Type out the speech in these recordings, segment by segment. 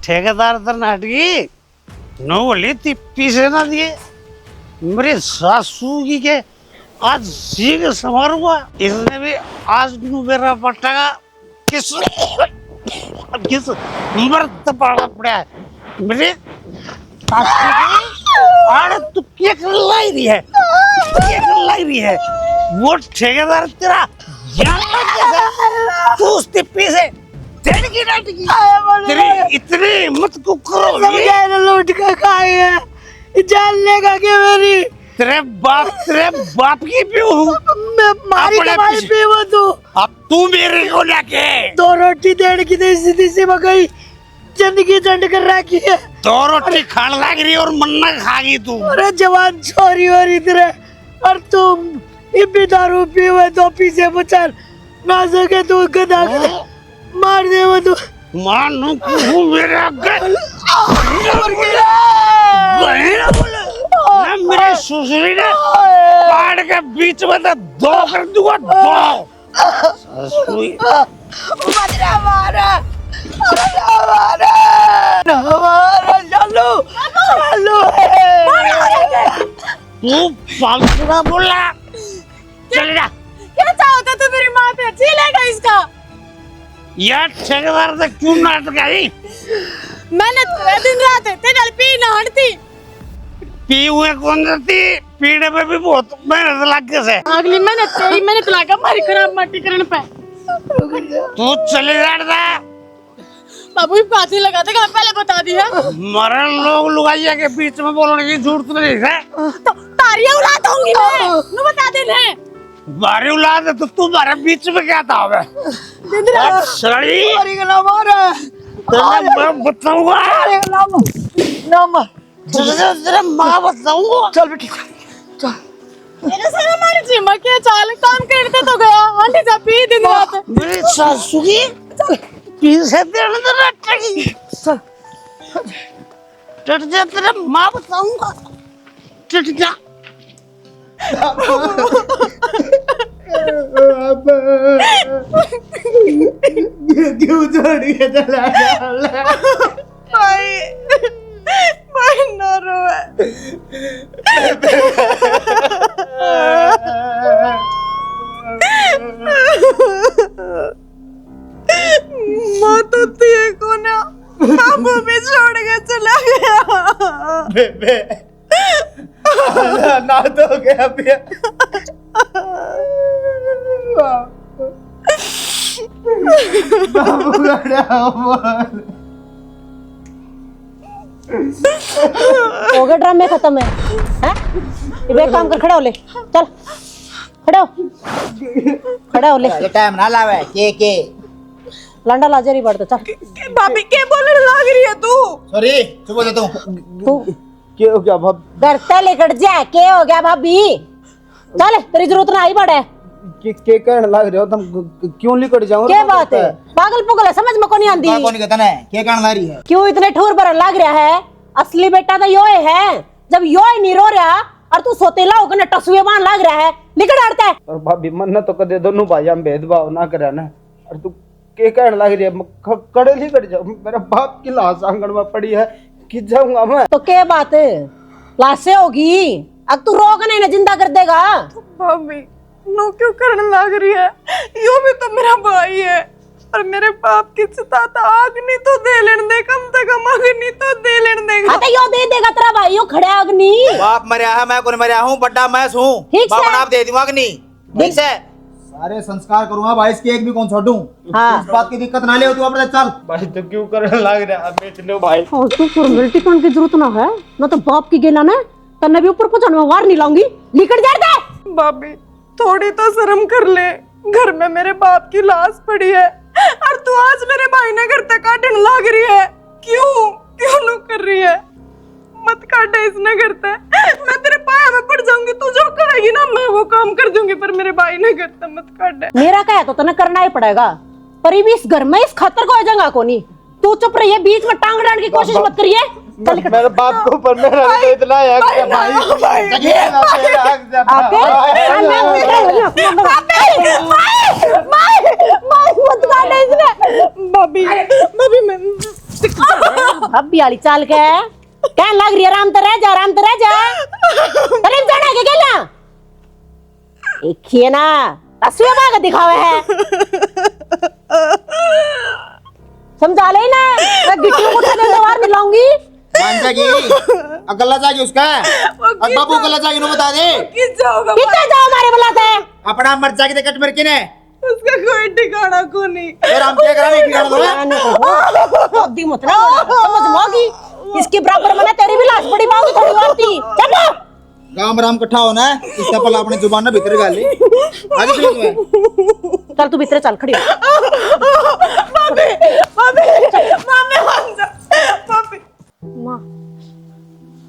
ठेकेदार तो नाटकी नौली तिप्पी से ना दिए मेरे सासू की के आज सीख समार हुआ इसने भी आज मेरा पट्टा का किस किस मर्द पाड़ा पड़ा है मेरे अरे तू क्या कर रही है वो ठेकेदार तेरा तू उस तिप्पी से तेरी इतनी हिम्मत को करो लूट के खाए जानने का क्या मेरी तेरे बाप की पीऊ मैं मारी कमाई पीऊ तू अब तू मेरे को लेके 2 रोटी देने की सीधी सी मकई जिंदगी झंड कर रखी है 2 रोटी खाने लग रही और मन्ना खागी तू अरे जवान छोरी हो रही तेरे और तुम भी दारू पीवे 2 पीछे बचार ना सके तू गधा मार दे वो तू मानू तू मेरा मेरे ससुरी ने पहाड़ के बीच में तो 2 कर दूंगा 2 ससुरी तू फालतू ना बोला चल जा क्या चाहता तू मेरी माँ पे अच्छी लेगा इसका यार ठेकेदार से क्यों नाटक आई मैंने दिन रात तेरे पी नहाती पी हुए कौन जाती पीने पे भी बहुत मेहनत लग गई है अगली मेहनत लगा हमारी खराब माटी करने पे तू चले जाता बाबू फांसी लगा देगा पहले बता दिया मरण लोग लुगाइया के बीच में बोलने की जरूरत नहीं है तो तारियां उड़ा दूंगी मैं नु बता दे ले बारी उला दे तो तुम्हारे बीच में क्या था वे सड़ी मारी गला मारा तेरे मैं बताऊंगा ना मार तेरे माँ बताऊंगा चल बेटी चल मेरे सारा मारी जिमा के चाल काम करते तो गया आंटी जा पी दिन रात मेरी सासू की पीछे तेरे तो रटकी चल टट जा तेरे माँ बताऊंगा टट जा क्यों छोड़ के चला गया भाई ना रोए माँ तो थी कोना बाबू भी छोड़ के चला गया बेबे ना तो गया पिया बाबू गड़ा हो गया ड्रामे खत्म है हैं ये एक काम कर खड़ा हो ले चल खड़ा हो ले ये टाइम ना लावे के लंडा लाजरी बढ़ चल भाभी के बोलने लग रही है तू सॉरी चुप हो जा तू क्या हो गया भाभी डरता लेकर जा के हो गया भाभी चल तेरी जरूरत ना आई बड़े के कहने लग रहे हो तुम क्यों लिकट जाओ क्या बात है पागल पुगल है समझ में कौन आंदी कौन कहता है के कहने ला रही है क्यों इतने ठोर पर लग रहा है असली बेटा तो योए है जब योए नहीं रो रहा और तू सोतेला होकर टसुए बाण लग रहा है लिकट आड़ता है और भाभी मन तो कदे दोनों भाई हम भेदभाव ना करे ना और तू के कहने लग रही है कड़े लिकट जाओ मेरा बाप की लाश आंगन में पड़ी है कि जाऊंगा मैं तो क्या बात लाशें होगी अब तू रोक नहीं ना जिंदा कर देगा भाभी नो क्यों करने लग रही है यो भी तो मेरा भाई है और मेरे बाप की चिता अग्नि तो दे लेने दे कम से कम अग्नि तो दे लेने देगा हाँ तो यो दे देगा तेरा भाई यो खड़ा अग्नि बाप मरिया है मैं कौन मरिया हूँ बड्डा मैं हूँ ठीक बाप से। नाप दे दूंगा अग्नि ठीक से सारे संस्कार करूंगा भाई इसकी एक भी कौन छोड़ूं हाँ। इस बात की दिक्कत ना ले तू अपने चल भाई तो क्यों करने लग रहा है बेचने भाई और तू फॉर्मेलिटी करने की जरूरत ना है ना तो बाप की गेला ना तन्ने भी ऊपर पहुंचाने में वार नहीं लाऊंगी लिकट जाता है भाभी थोड़ी तो शर्म कर ले घर में मेरे बाप की लाश पड़ी है और तू आज मेरे भाई ने घर तक काटने लग रही है क्यों लोग कर रही है मत काटे इसने करता है मैं तेरे पाया में पड़ जाऊंगी तू जो करेगी ना मैं वो काम कर दूंगी पर मेरे भाई ने करता मत काटे मेरा क्या है तो तने करना ही पड़ेगा पर ये भी इस घर में इस खतर को जगह को नहीं तू चुप रही है बीच में टांग डालने की कोशिश मत करिए मेरे बाप को ऊपर मेरा तो इतना है भाभी मैं भाभी वाली चाल के क्या लग रही है? आराम तो रह जा, आराम तो रह जा। अरे जाना के गेला एक ही है ना तस्वीर मांग दिखावे है। समझा ले ना, मैं गिट्टी को उठा के बाहर मिलाऊंगी। मान जाएगी, अगला जाएगी उसका, और बाबू अगला जाएगी नो बता दे। कितना होगा? कितना जाओ हमारे बुलाते हैं? अपना मर जाएगी ते कट मर के ने। उसका कोई ठिकाना को नहीं। फिर हम क्या कराने ठिकाना दो? दी मत ना समझ मांगी इसके बराबर मना तेरी भी लाश बड़ी मांगी थोड़ी होती। चलो राम राम इकट्ठा होना है, इसका पहले अपने जुबान में भीतर गाली आगे चलो तुम्हें। चल तू भीतर चल, खड़ी हो। मामी मामी मान जा मामी। माँ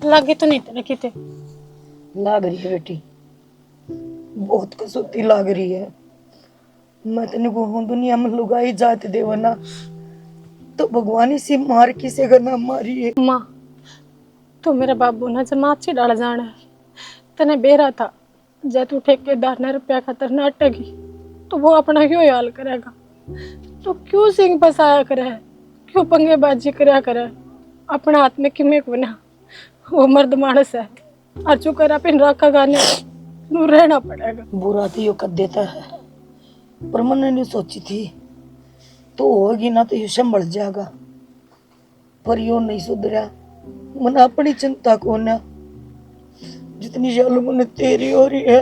लगे तो नहीं तेरे किते? लाग रही है बेटी, बहुत कसौती लाग रही है। मैं तेने को हूँ दुनिया में लुगाई जात देवना तो भगवान इसी मार किसे का नाम मारी है। माँ तू मेरा बाबू ना जमाची डाल जाना है, तने बेरा था जब तू ठेकेदार ने रुपया खातर नाटकी तो वो अपना क्यों याल करेगा? तो क्यों सिंह फसाया करे, क्यों पंगेबाजी करा करे? अपना हाथ में किमे को ना, वो मर्द मानस है और चुकर अपन रखा गाने नू रहना पड़ेगा। बुरा तो यो कर देता है, पर मैंने नहीं सोची थी तो होगी ना तो ये संभल जाएगा, पर यो नहीं सुधरा। मन अपनी चिंता को ना जितनी जालू मन तेरी हो रही है,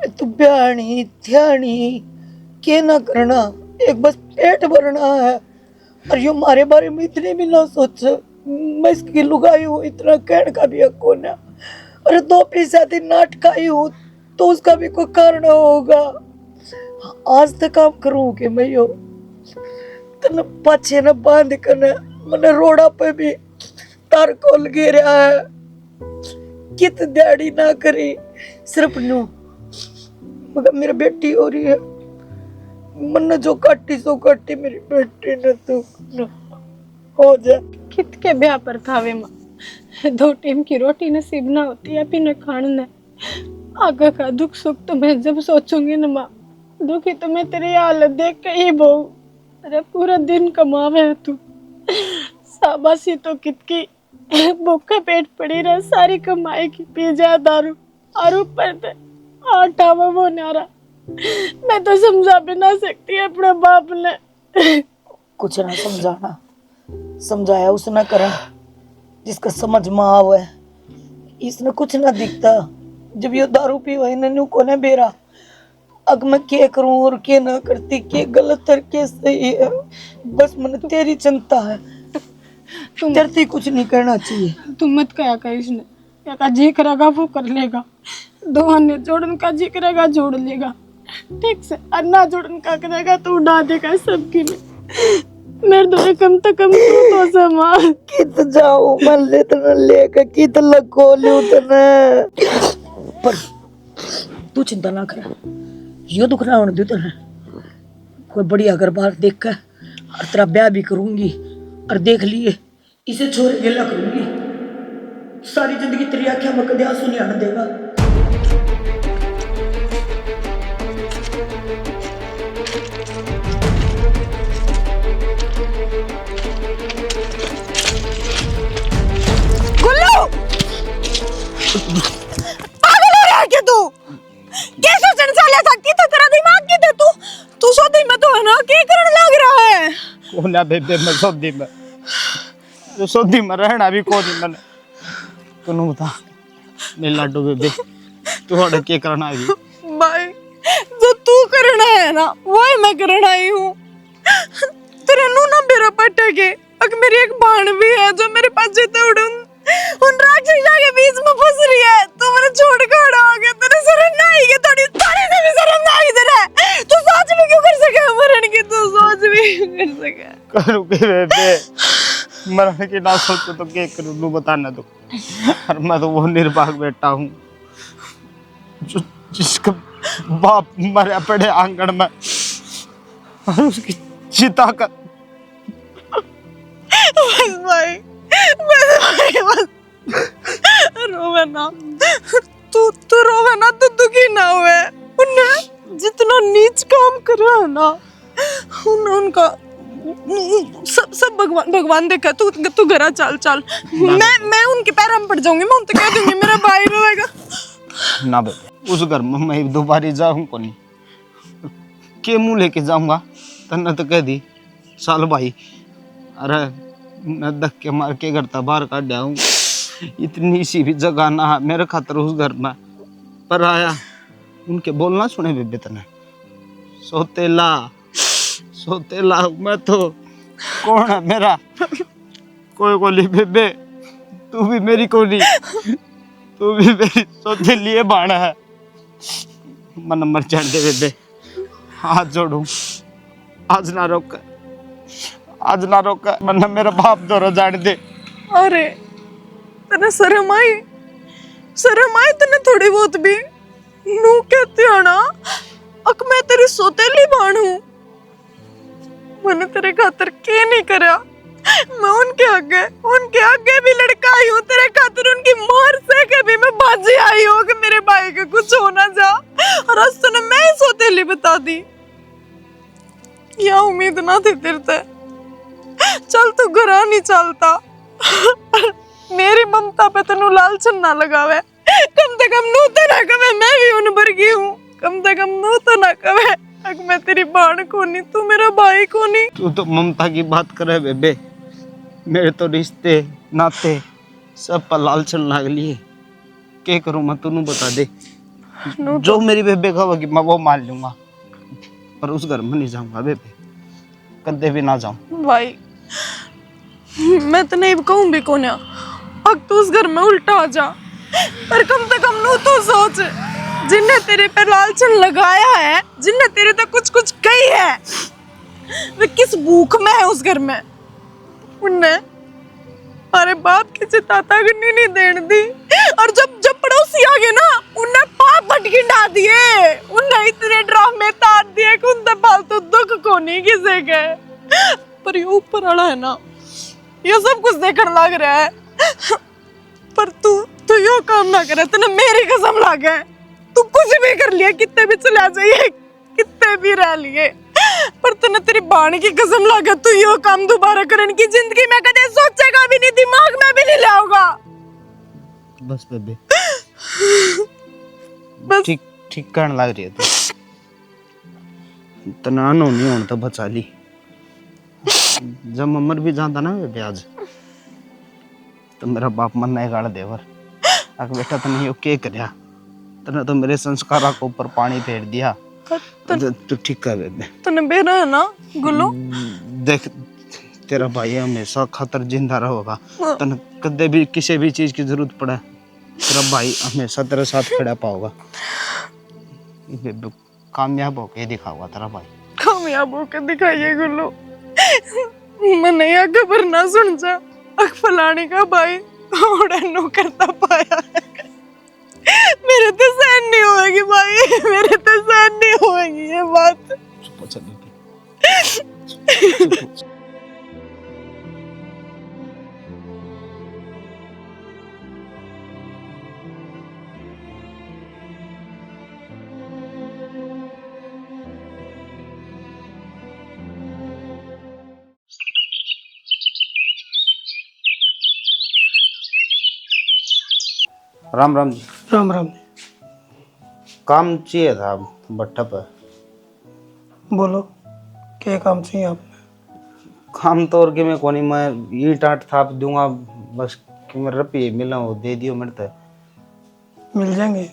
तू ब्याणी ध्यानी के ना करना, एक बस पेट भरना है। और यो मारे बारे में इतने भी ना सोच, मैं इसकी लुगाई हूँ इतना कहने का भी हक होना। अरे 2 पैसा दिन नाटकाई हूँ तो उसका भी कोई कारण होगा। आज तक काम करूँ कि मैं यो तन पाछे न बांध कर मैंने रोड़ा पे भी तार खोल गिरा है, कित दिहाड़ी ना करी सिर्फ नू, मगर मेरी बेटी हो रही है। मन जो काटी सो काटी मेरी बेटी ने तो हो जा। कित के ब्याह पर थावे माँ, 2 टाइम की रोटी नसीब ना होती है पीने खाने ने। आगे का दुख सुख तो मैं जब सोचूंगी ना माँ, दुखी तो मैं तेरी हालत देख के ही बहु। अरे पूरा दिन कमावे है तू, शाबाशी तो कितकी, भूखे पेट पड़ी रहे सारी कमाई की, पी जा दारू और ऊपर से आटा वो नारा। मैं तो समझा भी ना सकती अपने बाप ने। कुछ ना समझाना, समझाया उसने करा जिसका समझ में आवे। इसने कुछ ना दिखता जब ये दारू पी हुई नन्नू को ने बेरा। अब मैं क्या करूं और क्या ना करती, क्या गलत और क्या सही है, बस मन तेरी चिंता है। तुम तेरे कुछ नहीं करना चाहिए। तुम मत कहा कर इसने, क्या का जी करेगा वो कर लेगा, 2 अन्य जोड़न का जी करेगा जोड़ लेगा, ठीक से अन्ना जोड़न का करेगा तो उड़ा देगा सबकी में। मेरे दो कम तो कम तो समा कित जाऊं मैं लेतना लेकर कित लगो लूं तने। पर तू चिंता ना कर, यो दुख ना होने दे तने। कोई बढ़िया अगर बाहर देख कर और तेरा ब्याह भी करूंगी, और देख लिए इसे छोड़ गेला करूंगी, सारी जिंदगी तेरी आंखें में कदे आंसू नहीं आने देगा। पागल हो रहा है क्या तू? कैसे चंचल था कि तो तेरा दिमाग की तू सोती में तो है ना, क्या करने लग रहा है? कोना बेबे मैं सोदी में रहना भी को नहीं मैंने तू बता मेरे लाडो बेबे तू हड़ के करना है भाई जो तू करना है ना वही मैं करना ही हूँ। तेरे नू ना मेरा पटेगे, अगर मेरी एक बहन भी है जो मेरे पास जीते उड़े उन राक्षसा के बीच में फंस रही है, तो मैंने छोड़ के खड़ा हो गया। तेरे शर्म ना आई, थोड़ी से भी शर्म ना आई तेरे। तू सोच भी क्यों कर सके मरण की, तू सोच भी क्यों कर सके? करूँ के बेबे मरने की ना सोचो तो क्या करूँ लू बताना तो। और मैं तो वो निर्भाग बेटा हूँ जिसका बाप मरा पड़े आंगन में और उसकी चिता का। बस भाई बस रोवे ना, तू रोवे ना तो दुखी ना हुए। उन्हें जितना नीच काम करा है ना उनका सब सब भगवान भगवान देखा। तू तू घरा चल चल। मैं उनके पैरों में पड़ जाऊंगी। मैं उनसे कह दूंगी मेरा भाई रोएगा। ना बेबे, उस घर में मैं दोबारा जाऊँ को नहीं, के मुंह लेके जाऊंगा? तन्ने तो कह दी साल भाई, अरे न धक्के मार के घर बाहर काट जाऊं, इतनी सी भी जगह ना मेरे खातर उस घर में। पर आया उनके बोलना सुने बेबे तने, सोतेला सोतेला मैं तो कौन है मेरा कोई कोली बेबे, तू भी मेरी कोली, तू भी मेरी सोतेली है बाणा है। मन नंबर चढ़ दे बेबे, हाथ जोड़ू, आज ना रोक, आज ना रोक, मन मेरा बाप दोरो जान दे। अरे तने शर्म आई तने थोड़ी बहुत भी? नू कहती है ना अक मैं तेरी सोतेली बाण हूँ। मैंने तेरे खातर के नहीं करा। मैं उनके आगे भी लड़काई हूँ तेरे खातर। उनकी मार से के भी मैं बाजी आई हूँ कि मेरे भाई का कुछ हो ना जा, और आज तूने मैं ही सोतेली बता दी। क्या उम्मीद ना थी तेरे से? चल तू घरा नहीं चलता। मेरी ममता पे तेनू लालचन ना लगावे। कम से कम नू तो ना कवे मैं भी उन वर्गी हूँ। कम से कम नू तो ना कवे अग मैं तेरी बाण को नहीं, तू मेरा भाई को नहीं। तू तो ममता की बात करे बेबे, मेरे तो रिश्ते नाते सब पर लालचन लाग लिए। क्या करूं मैं, तू बता दे। जो मेरी बेबे कहेगी मैं वो मान लूंगा, पर उस घर में नहीं जाऊंगा बेबे, कदे भी ना जाऊं। भाई मैं तो नहीं कहूँ भी कोन्या, अब तू उस घर में उल्टा आ जा। पर कम से कम नू तू सोच, जिनने तेरे पे लालचन लगाया है, जिनने तेरे तक कुछ कुछ कही है, वे किस भूख में है उस घर में। उनने हमारे बाप की चिताता करनी नहीं देन दी, और जब जब पड़ोसी आ गए ना उनने पाप भटकी डाल दिए। उनने इतने ड्रामे तार दिए कि उनसे फालतू दुख को नहीं किसे गए। पर ये ऊपर वाला है ना, ये सब कुछ देखकर लग रहा है। पर तू यो काम ना करे, तूने मेरी कसम लागे। तू कुछ भी कर लिया, कितने भी चला जाइए, कितने भी रह लिए, पर तूने तेरी बाण की कसम लागे तू यो काम दोबारा करने की जिंदगी में कदे सोचेगा भी नहीं, दिमाग में भी नहीं लाओगा। बस बेबे, बस ठीक ठीक कहने लग रही है तू। तना नो नहीं होने तो बचा ली। जब ममर भी जाता ना बेबे आज, तो मेरा बाप मन नहीं गाड़ देवर, अगर बेटा तने यो के करया, तने तो मेरे संस्कारा को ऊपर पानी फेर दिया। तू ठीक है बेबे, तूने बेरा है ना गुल्लू। देख तेरा भाई हमेशा खातर जिंदा रहेगा। तने कदे भी किसी भी चीज की जरूरत पड़े, तेरा भाई हमेशा तेरे साथ खड़ा पाओगा। बेबे कामयाब होके दिखाऊंगा तेरा भाई, कामयाब होकर दिखाइए गुल्लू। मैं नहीं आगे पर ना सुन जा, अक फलाने का भाई ओड़ा नो करता पाया है। मेरे तो सहन नहीं होगी भाई, मेरे तो सहन नहीं होगी ये बात। चुप बेबे, चुप। राम राम जी। राम राम। काम चाहिए था भट्टा पर। बोलो क्या काम चाहिए आपने? काम तो और के मैं कोनी, मैं ईंट आट थाप दूंगा बस, कि मैं रुपये मिला वो दे दियो मेरे तक। मिल जाएंगे।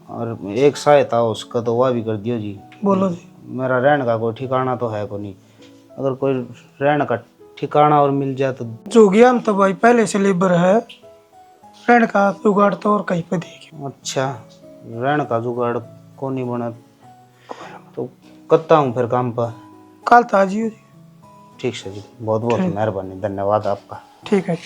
और एक सहायता हो उसका तो वह भी कर दियो जी। बोलो जी। मेरा रहने का कोई ठिकाना तो है को नहीं, अगर कोई रहने का ठिकाना और मिल जाए तो। जोगिया हम तो भाई पहले से लेबर है, रहने का जुगाड़ तो और कहीं पे देखे। अच्छा, रहने का जुगाड़ को नहीं बना तो करता हूँ फिर काम पर। कल ताजियो जी। ठीक है जी, बहुत बहुत मेहरबानी, धन्यवाद आपका। ठीक है।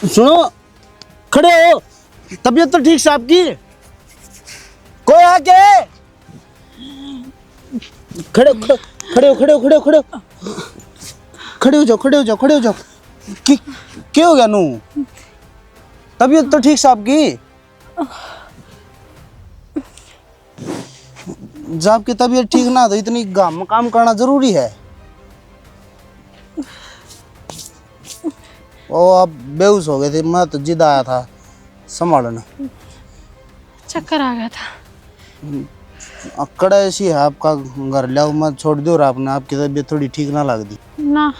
सुनो, खड़े हो, तबीयत तो ठीक से आपकी? कोई आके खड़े खड़े खड़े हो खड़े हो खड़े हो खड़े हो खड़े हो जाओ खड़े हो जाओ खड़े हो जाओ। क्या हो गया नू? तबीयत तो ठीक से आपकी? जब आपकी तबीयत ठीक ना तो इतनी काम करना जरूरी है। ओ आप बेहोश हो गए थे, मैं तो जिद आया था संभालना। चक्कर आ गया था। अकड़ ऐसी है आपका, घर लाओ मत छोड़ दो। और आपने आपकी तबीयत थोड़ी ठीक ना लग दी, ना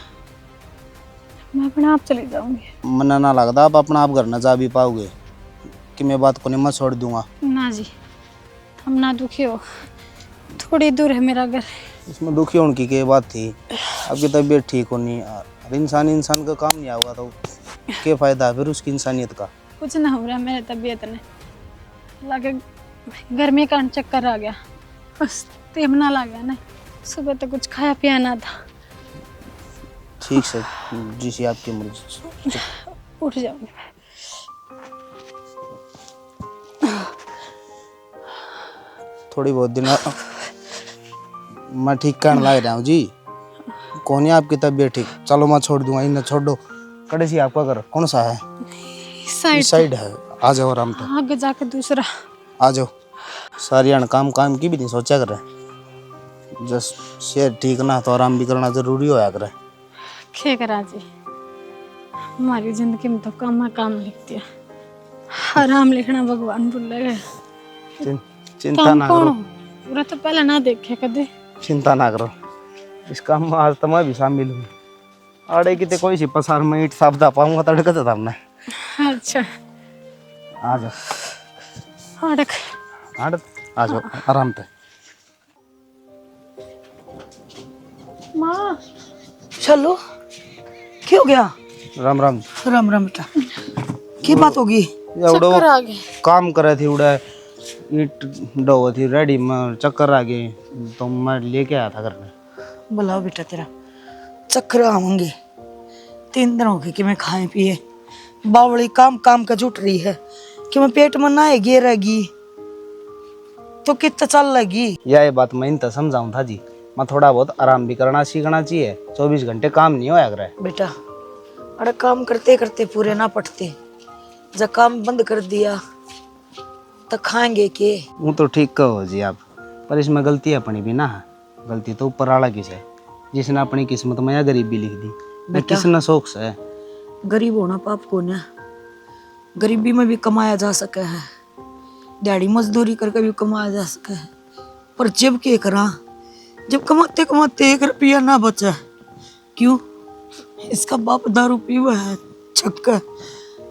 मैं अपने आप चली जाऊंगी। मना ना लगता आप अपना आप घर ना जा भी पाओगे कि मैं बात को नहीं मैं छोड़ दूंगा। ना जी, हम ना दुखी हो, थोड़ी दूर है मेरा घर। इसमें दुखी होने की क्या बात थी? आपकी तबीयत ठीक होनी, और इंसान का काम नहीं होगा तो क्या फायदा फिर उसकी इंसानियत का? कुछ ना हो रहा मेरे तबीयत ने, लगे गर्मी का चक्कर आ गया, बस तेमना लग गया ना। सुबह तो कुछ खाया पिया ना था। ठीक से जिसे आपकी मर्जी। उठ जाऊंगी। थोड़ी बहुत दिन मैं ठीक करने लग रहा हूँ जी। कौन है आपकी तबीयत ठीक? चलो मैं छोड़ दूंगा, इन्हें छोड़ दो। कड़े से आपका घर कौन सा है? इस साइड है। आ जाओ आराम से, आगे जाके दूसरा। आ जाओ। सारी काम की भी नहीं सोचा करे, जस्ट शेर ठीक ना तो आराम भी करना जरूरी होया करे। खे करा जी, हमारी जिंदगी में तो काम लिखती है, आराम लिखना भगवान भूल गए। चिंता ना करो, पूरा तो पहले ना देखे कदे। चिंता ना करो, इस काम में आज तो मैं भी शामिल हूँ। अड़े कितने कोई सी पसार में ईट साफ दा पाऊंगा तड़के तो हमने। अच्छा आ जाओ अड़क आ जाओ आराम से। माँ चलो, क्या हो गया? राम राम। राम राम बेटा, की बात होगी? एवढो चक्कर आ गए। काम करे थी, उड़ा ईट डो थी रेडी में, चक्कर आ गए तो मैं लेके आया था घर में। बुलाओ बेटा, तेरा चक्कर आवेंगे। 3 दिन हो गए कि मैं खाए पिए, बावड़ी काम का जुट रही है कि मैं पेट में ना गिर रहेगी तो कितना चल लगी। यह बात मैं इन समझाऊं था जी, मैं थोड़ा बहुत आराम भी करना सीखना चाहिए। 24 घंटे काम नहीं होया करे बेटा। अरे काम करते करते पूरे ना पटते, जब काम बंद कर दिया तो खाएंगे के? वो तो ठीक कहो जी आप, पर इसमें गलती अपनी भी ना है। गलती तो ऊपर वाला किस है, जिसने अपनी किस्मत में या गरीबी लिख दी। मैं किसने शौक से? गरीब होना पाप को ना, गरीबी में भी कमाया जा सके है, दिहाड़ी मजदूरी करके भी कमाया जा सके है। पर जब के करा, जब कमाते कमाते 1 रुपया ना बचा, क्यों? इसका बाप दारू पीवा है छक्का,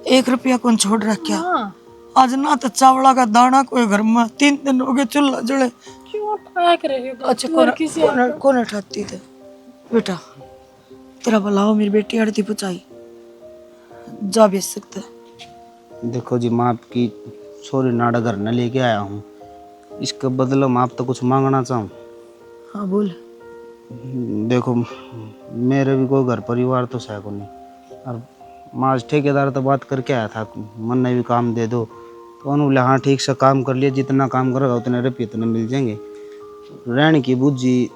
1 रुपया कौन छोड़ रहा क्या? आज ना तो चावला का दाना कोई घर में, 3 दिन हो गए चूल्हा जले। क्यों फेंक रहे हो? अच्छा कौन उठाती थे? बेटा तेरा भला हो, मेरी बेटी आड़ती पुचाई जा बेच सकते। देखो जी, मैं आपकी छोरी नाड़ा घर न लेके आया हूँ, इसके बदले मैं आप तो कुछ मांगना चाहूँ। हाँ बोल। देखो मेरे भी कोई घर परिवार तो है को नहीं, और मैं आज ठेकेदार तो बात करके आया था, मन ने भी काम दे दो तो उन्होंने बोला हाँ ठीक से काम कर लिया, जितना काम करेगा उतने रुपये इतने मिल जाएंगे। रहने की बुझी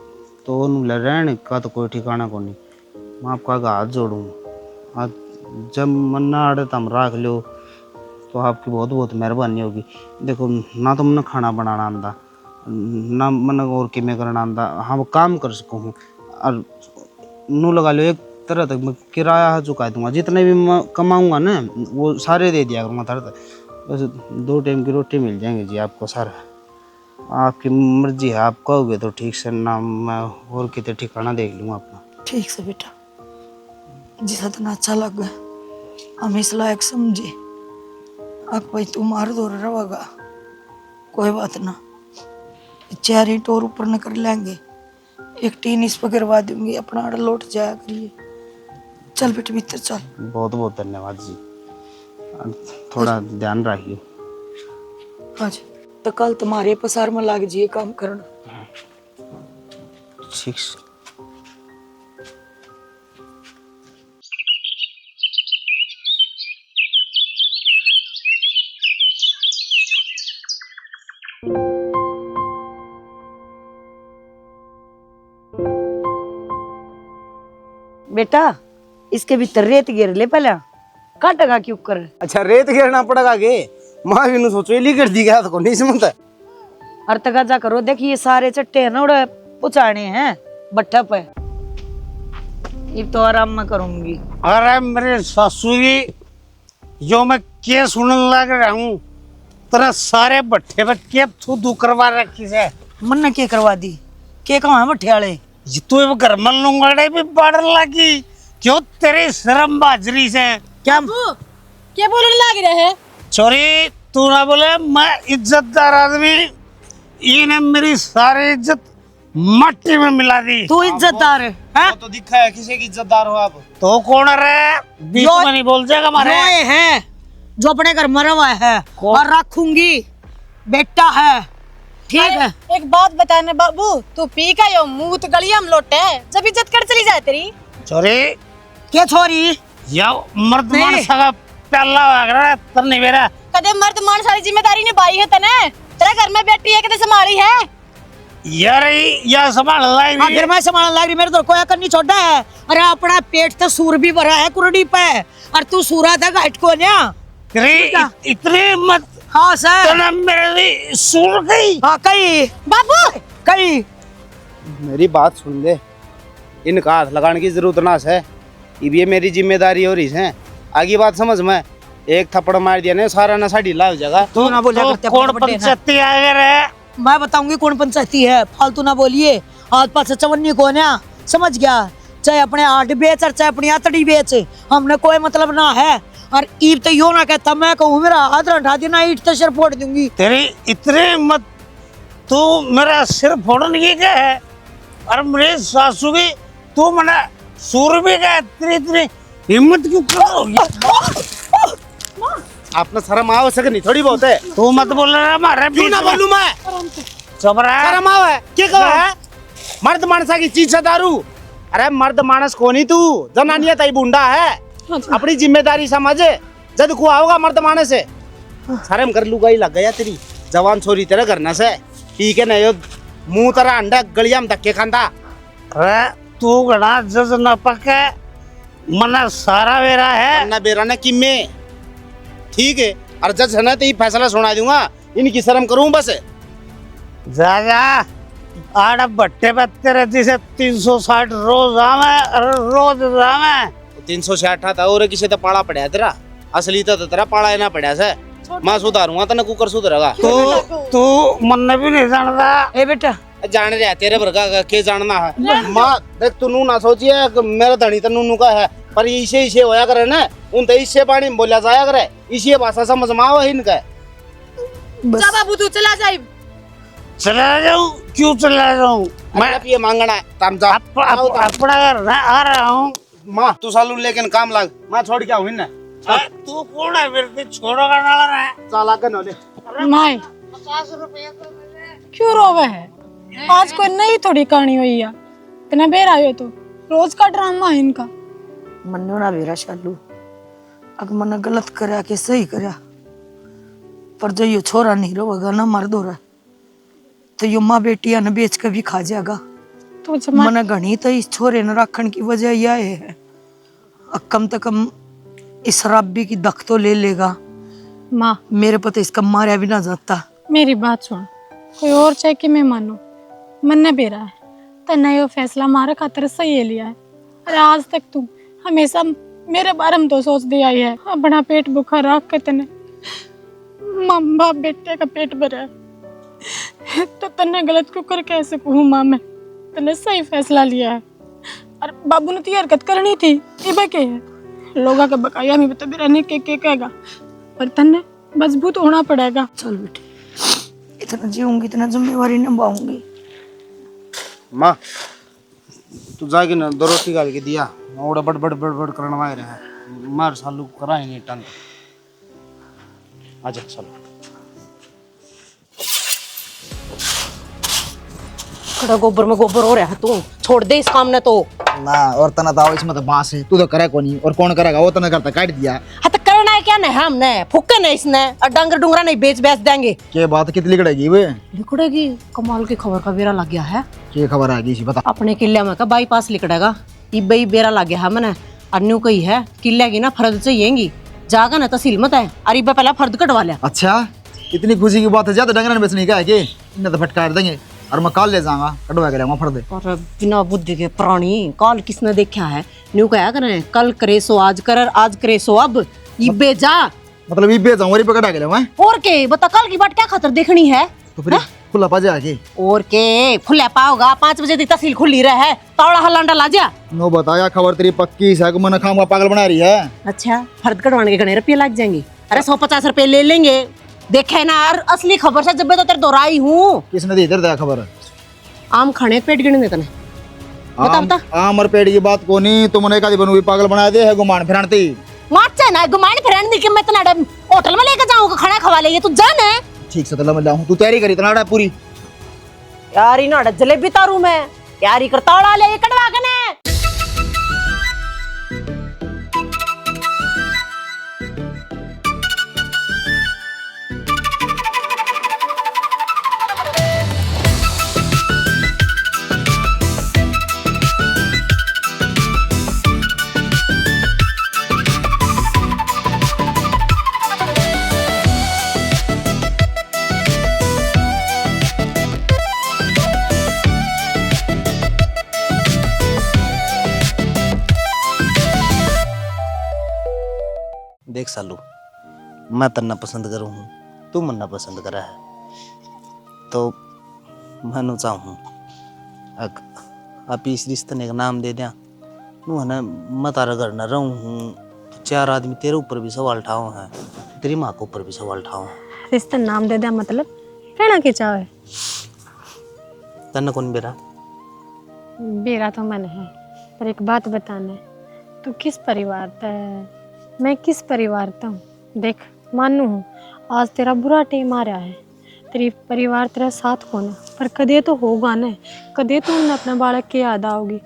तो उन्होंने बोला रहने का तो कोई ठिकाना को नहीं। मैं आपका हाथ जोड़ूँ, आज जब मन ना आड़े तो हम रख लो तो आपकी बहुत बहुत मेहरबानी होगी। देखो ना तो मैंने खाना बनाना आंदा, ना मैंने और किमें करना आंदा, हाँ वो काम कर सकूँ। और नू लगा लो एक तरह तक मैं किराया चुका दूंगा, जितने भी मैं कमाऊँगा ना वो सारे दे दिया करूँगा तरह तक। बस 2 टाइम की रोटी मिल जाएंगे जी आपको सारा। आपकी मर्जी है, आप कहोगे तो ठीक से, ना मैं और कितने ठिकाना देख लूँगा अपना। ठीक से बेटा, जिस इतना अच्छा लगा हम इस लायक समझे। अब भाई तू मार दो रहोगा, कोई बात ना, 4 ईंट और ऊपर न कर लेंगे, 1 टीन इस पर गिरवा दूंगी, अपना आड़ लौट जाया करिए। चल बेटे भीतर चल। बहुत बहुत धन्यवाद जी, थोड़ा ध्यान रखिए। आज तो कल तुम्हारे पसार में लाग जिए काम करना। ठीक से। बेटा इसके भीतर रेत गिर ले पहले काटेगा क्यों कर। अच्छा रेत गिरना पड़ेगा के माँ भी नु सोचो इली कर दी गया तो नहीं समझता। और तगाजा करो देखिए सारे चट्टे है ना उड़े पुचाने हैं भट्टा पे। ये तो आराम में करूंगी। अरे मेरे सासू जी जो मैं क्या सुनने लग रहा हूँ तेरा सारे भट्टे पे क्या थू करवा रखी से। मन ने क्या करवा दी के कहाँ है भट्टे वाले। ये तू अब घर में लूंगाड़े भी बढ़ लगी क्यों तेरी शर्म बाजरी से। क्या क्या बोलने लग रहे हैं? चोरी तू ना बोले मैं इज्जतदार आदमी इन्हें मेरी सारी इज्जत मट्टी में मिला दी। तू इज्जतदार है हाँ? तो दिखा है किसी की इज्जतदार हो आप। तो कौन रे बीच में नहीं बोल जाएगा हमारे। रोए है जो अपने घर मरा हुआ है और रखूंगी बेटा है ठीक है। एक बात बताने बाबू, तू पी का यो मुंह तो गलिया में लोटे जब इज्जत कर चली जाए तेरी। चोरी क्या छोरी या मर्द मानस का प्याला वगैरह तर नहीं मेरा। कदे मर्द मान सारी जिम्मेदारी निभाई है तने, तेरे घर में बेटी है कदे संभाली है। यार या संभाल लाई आखिर मैं संभालने लग रही मेरे तो कोई करनी छोटा है। अरे अपना पेट तो सूर भी भरा है कुरडी पे और तू सूरा था घाट को ना तेरी इतनी मत। हाँ सर तने मेरे लिए सूर गई। हाँ कई बाबू कई मेरी बात सुन ले इनका हाथ लगाने की जरूरत ना है। ये मेरी जिम्मेदारी हो रही है। आगे बात समझ में एक थप्पड़ मार दिया ने सारा नशा ढीला हो जाएगा। तू ना बोलिया करते कौन अपने बड़े हैं। पंचायती आगे रहे मैं बताऊंगी कौन पंचायती है फालतू ना बोलिए। आज पास चवन्नी को ना समझ गया चाहे अपने आट बेच और चाहे अपनी आतड़ी बेच हमने कोई मतलब ना है। और ईब तो यो ना कहता मैं कहूँ मेरा हाथ उठा देना ईट तो सिर फोड़ दूंगी। तेरी इतनी मत तू मेरा सिर फोड़ने की क्या है और मेरी सासू की तू मना सूर भी गया तेरी इतनी हिम्मत क्यों करो। आपने शर्म आव सके नहीं थोड़ी बहुत है। तू मत बोल रहा हमारे क्यों ना बोलूं मैं। चुप रहा। शर्म आव है क्या कहा है मर्द मानसा की चीज से दारू। अरे मर्द मानस को नहीं तू जनानिया तई बुंडा है। अपनी जिम्मेदारी समझ जद को आओगा मर्द मानस से शर्म कर लूगा ही लग गया तेरी जवान छोरी तेरा करना से पी के नहीं मुंह तेरा अंडा गलिया में धक्के खांदा। अरे तू गड़ा जज न पके मना सारा मेरा है ना बेरा ने किम्मे ठीक है और जज है ना तो ये फैसला सुना दूंगा इनकी शर्म करूं बस। जा जा आड़ भट्टे पे तेरे जैसे 360 रोज आवे रोज आवे 360 था और किसी तो पाला पड़ा तेरा असली तो तेरा पाला ना पड़ा से मैं सुधारूंगा तो कुकर सुधरेगा। तू मन भी नहीं जानता। ए बेटा जान रहा तेरे भरका का के जानना है माँ देख तू नू ना सोचिए कि मेरा धनी तो नू का है पर इसे इसे होया करे ना उन तो इससे पानी में बोला जाया करे इसी भाषा समझ में आवा इनका। जा बाबू तू चला जाए। चला जाऊं क्यों चला जाऊं मैं ये मांगना है तम जा अपना घर ना आ रहा हूँ। माँ तू सालू लेकिन काम लग मैं छोड़ के आऊँ ना। तू कौन है मेरे छोड़ोगा ना रहा है चला के नौले माए 50 रुपये तो मिले। क्यों रोवे है? आज कोई नई थोड़ी कहानी हुई है इतना बेर आयो तो रोज का ड्रामा है इनका। मनो ना बेरा शालू अगर मन गलत करया के सही करया पर जो यो छोरा नहीं रोगा ना मर्द हो रहा तो यो माँ बेटिया ने बेच के भी खा जाएगा। तू जमा मन घनी तो इस छोरे ने रखन की वजह यह है कम से कम इस शराबी की दख तो ले लेगा। माँ मेरे पता इसका मारा भी ना जाता। मेरी बात सुन, कोई और चाहे कि मैं मानू मन ने बेरा है तन्ने यो फैसला मारे खातर सही है लिया है। अरे आज तक तू हमेशा मेरे बारे में तो सोच दिया ही है अपना पेट भूखा रख के तने माँ बाप बेटे का पेट भरा है तो तन्ने गलत क्यों कर कैसे कहूँ माँ मैं तन्ने सही फैसला लिया है। और बाबू ने तो ये हरकत करनी थी इबे के है लोगा के बकाया में तो रहने के कहेगा पर तन्ने मजबूत होना पड़ेगा। चल बेटे इतना जीऊंगी इतना जिम्मेवारी निभाऊंगी। माँ तू जाके ना 2 रोटी गाल के दिया ओड़ा बड़ बड़ बड़ बड़ करना वाय रहा है मार सालू कराए नहीं टन आजा चलो खड़ा गोबर में गोबर हो रहा है तू छोड़ दे इस काम ने तो ना और तना ताव इसमें तो बांस है तू तो करे को नहीं और कौन करेगा वो तो नहीं करता काट दिया। हाँ तो करना है क्या नहीं हमने फूके नहीं इसने और डंगर डुंगरा नहीं बेच देंगे। के बात कितनी लिखड़ेगी वे लिखड़ेगी कमाल की खबर का बेरा लग गया है। के खबर आ गई इसी बता। अपने किले में का बाईपास लिखड़ेगा इब्बे ही बेरा लग गया मैंने अन्नू कही है किले की ना फर्द चाहिएगी जागा ना तहसील मत है और इब्बे पहला फर्द कटवा लिया। अच्छा इतनी खुशी की बात है, ज्यादा डंगर बेचने का है कि इन्हें तो फटकार देंगे और मैं कल ले जाऊंगा कटवा के लाऊंगा फर्द। और बिना बुद्धि के प्राणी कल किसने देखा है न्यू कहा करें कल करे सो आज कर आज करे सो अब इब्बे जा मतलब इब्बे जाऊंगा और कटा के लाऊंगा और के बता कल की बात क्या खातर देखनी है तो फिर खुला पा जाके और के खुला पाओगा 5 बजे तक तहसील खुली रहे तौड़ा हल्लांडा ला जा। नो बताया खबर तेरी पक्की है, मन खाऊंगा पागल बना रही है। अच्छा फर्द कटवाने के घने रुपये लग जाएंगे। अरे 150 रुपये ले लेंगे देखे ना यार असली खबर से जब तो तेरे दोहराई हूँ। किसने दी इधर खबर? आम खाने पेट गिने तने बता बता। आम और पेट की बात को नहीं तुमने एक आदि बनूई पागल बना दे है गुमान फिरानती माचा ना गुमान फिरान दी कि मैं तना होटल में लेके जाऊंगा खाना खवा ले तू जान है ठीक से तो मैं लाऊं तू तैयारी करी इतना पूरी यार इना जलेबी तारू मैं यारी करताड़ा ले कटवा के ने। देख सालू मैं तन्ना पसंद करूँ हूँ तू मन्ना पसंद करा है तो मैं चाहूँ आप इस रिश्ते ने का नाम दे दिया नू है ना मैं तारा घर न रहूँ हूँ 4 आदमी तेरे ऊपर भी सवाल ठाओ हैं तेरी माँ के ऊपर भी सवाल ठाओ हैं। रिश्ता नाम दे दिया मतलब कहना क्या चाहे? तन्ना कौन बेरा बेरा तो मन है पर एक बात बताना है तू किस परिवार का है मैं किस परिवार का हूँ। देख मानू हूँ आज तेरा बुरा टेम आ रहा है तेरी परिवार तेरा साथ कौन है पर कदे तो होगा ना कदे तो उन्हें अपना बालक की याद आओगी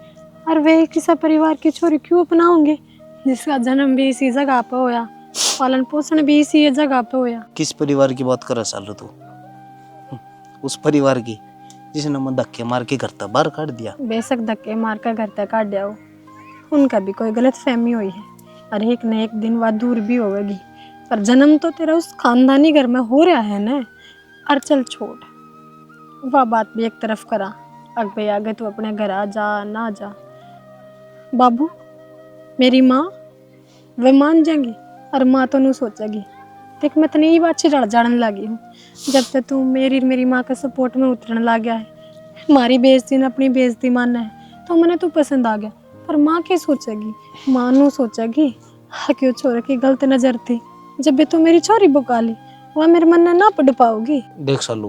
और वे किसी परिवार की छोरी क्यों अपनाओगे जिसका जन्म भी इसी जगह पे होया पालन पोषण भी इसी जगह पे होया। किस परिवार की बात कर सालू तू? उस परिवार की जिसने मैं धक्के मार के करता बाहर काट दिया। बेशक धक्के मार कर घर तक काट दिया हो उनका भी कोई गलत फहमी हुई है और एक न एक दिन वह दूर भी होगी पर जन्म तो तेरा उस खानदानी घर में हो रहा है ना। और चल छोड़ वह बात भी एक तरफ करा अग आगे तू अपने घर आ जा ना जा बाबू मेरी माँ वे मान जाएंगी और माँ तो नहीं सोचेगी। देख मैं इतनी ही बात से जाने लगी हूँ जब तक तू मेरी माँ का सपोर्ट में उतरने लग गया है हमारी बेइज्जती ने अपनी बेइज्जती मानना है तो मैंने तू पसंद आ गया पर माँ क्या सोचेगी माँ नू सोचेगी क्यों छोरे की गलत नजर थी जब भी तू मेरी छोरी बुका ली वह मेरे मन में ना पढ़ पाओगी। देख सालू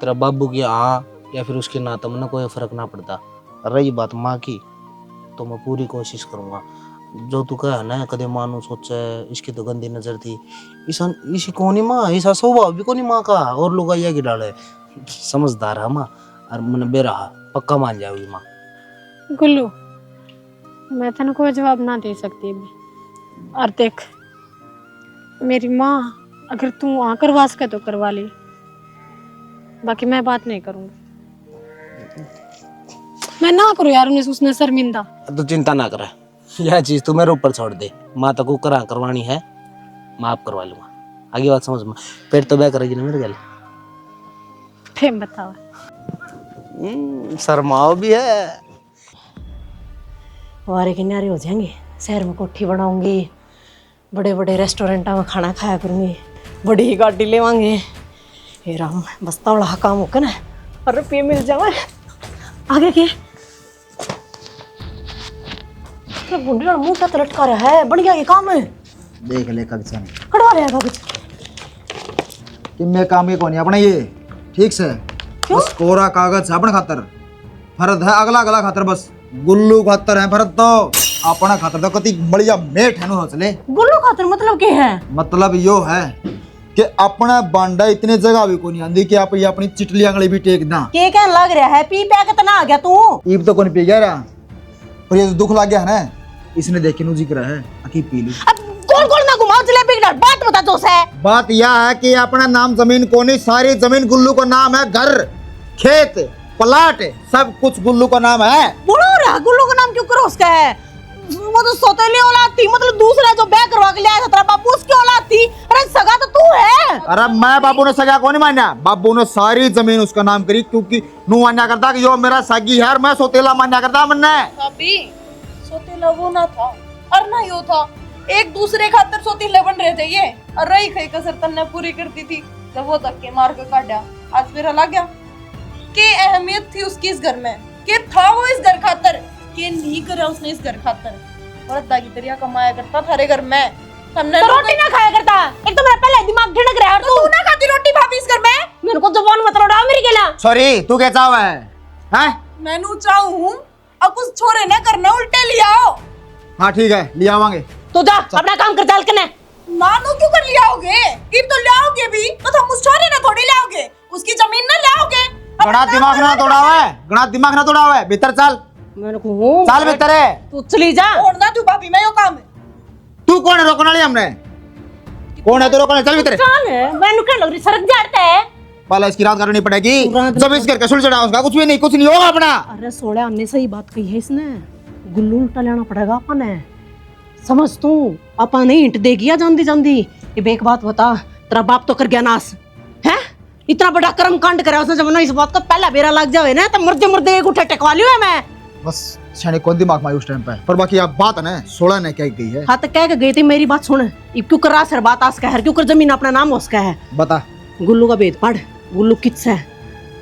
तेरा बाबू की आ या फिर उसके ना तो मन कोई फर्क ना पड़ता। रही बात माँ की तो मैं पूरी कोशिश करूँगा जो तू कहा ना कदे मानू सोचे इसकी तो गंदी नजर थी इसी कौन ही माँ ऐसा स्वभाव भी कौन ही माँ का और लोग आइया की डाले समझदार है माँ और मन बेरहा पक्का मान जाएगी माँ। गुल्लू मैं तेन कोई जवाब ना दे सकती अभी और देख मेरी माँ अगर तू आकर वास का तो करवा ली बाकी मैं बात नहीं करूँगी मैं ना करूँ यार उन्हें उसने शर्मिंदा। तो चिंता ना करे यह चीज तू मेरे ऊपर छोड़ दे माँ तक को करवानी है माफ करवा लूंगा आगे बात समझ में पेट तो बह करेगी ना मेरे गल फिर बताओ शर्माओ भी है वारे किनारे हो जाएंगे शहर में कोठी बनाऊंगी बड़े बड़े रेस्टोरेंटा में खाना खाया करूंगी बड़ी ही गाड़ी लेवांगे हे राम बस तौड़ा काम होगा ना और रुपये मिल जाए आगे के गुंडे मुंह का लटका रहा है बन गया ये काम है देख ले कागजान कटवा रहा है कागज कि मैं काम ये कौन है अपना ये ठीक से बस कोरा कागज है अपने खातर फर्द है अगला अगला खातर बस गुल्लू खातर है फर्द तो अपना खातर तो कति बढ़िया मेट है नो चले गुल्लू खातर मतलब क्या है मतलब यो है कि अपना बांडा इतने जगह भी कोनी आंदी कि आप ये अपनी चिटली अंगली भी टेक ना के क्या लग रहा है पी पे कितना आ गया तू ईब तो कोनी पी गया रहा पर ये दुख लग गया है ना इसने देखे नु जिक्र है अकी पी ली अब कौन कौन ना घुमाओ जलेबी की बात बता दो से बात यह है कि अपना नाम जमीन कोनी सारी जमीन गुल्लू को नाम है घर खेत पलाट है, सब कुछ गुल्लू का नाम है। बोलो रहा गुल्लू का नाम क्यों करो उसका है? वो तो सौतेली औलाद थी, मतलब दूसरा जो बैग करवा के लिया था तेरा बाबू, उसकी औलाद थी। अरे सगा तो तू है। अरे मैं बाबू ने सगा को नहीं माना, बाबू ने सारी जमीन उसका नाम करी, क्योंकि नू मान्या करता कि यो मेरा सागी है और मैं सौतेला मान्या करता मन्ने। भाभी सोतीला वो ना था और ना यो था, एक दूसरे खातर सोतीले बन रहे थे ये। और रही खई कसर तन्ने पूरी करती थी जब वो धक्के मार के काटा। आज मेरा लग गया कि अहमियत थी उसकी इस घर में, कि था वो इस घर खातर, कि नहीं करा उसने इस घर खातर। और दागी तरिया कमाया करता थारे घर में, हमने तो रोटी ना खाया करता। एक तो मेरा पहले दिमाग ढिनक रहा है और तू ना खाती रोटी भाभी इस घर में। मेरे को जबान मत लड़ाओ मेरी गेला। सॉरी, तू क्या चाह है? हैं? मैनू चाहूं हूं अब कुछ छोरे ना करना, उल्टे ले आओ। हाँ ठीक है, ले आवांगे। तू जा अपना काम कर, चल कने। नानू क्यों कर लियाओगे? इब तो लाओगे भी तो तुम उस छोरे ना थोड़ी लाओगे, उसकी जमीन ना लाओगे। गणा दिमाग ना तोड़ावा है, गणा दिमाग ना तोड़ावा है। भीतर चल, मेरे को चल भीतर है। तू चली जा। और ना तू भाभी, मैं यो काम है। तू कौन है रोकने वाली? हमने कौन है तो रोकने? चल भीतर। कौन है? मैंने क्या लग रही सड़क जाता है। पहले इसकी रात करनी पड़ेगी, जब इस घर का सुलझना उसका कुछ भी नहीं, कुछ नहीं होगा अपना। अरे सोड़ा अन्य सही बात कही है इसने। गुल्लू उल्टा लेना पड़ेगा अपन है, समझ तू। अपन नहीं हिंट देगी या जानती जानती। ये एक बात बता, तेरा बाप तो कर गया नाश है, इतना बड़ा कर्म कांड करा उसने। जब ना इस बात का पहला बेरा लग जाए ना, तो मुर्दे मुर्दे एक उठे टेकवा लियो है मैं। बस छाने कौन दिमाग में उस टाइम पे, पर बाकी आप बात है ना, 16 ने क्या गई है। हाँ तो कह के गई थी, मेरी बात सुन। अब क्यों कर रहा सर बात आज का है, क्यों कर जमीन अपना नाम उसका है। बता। गुल्लू का भेद पढ़। गुल्लू किस है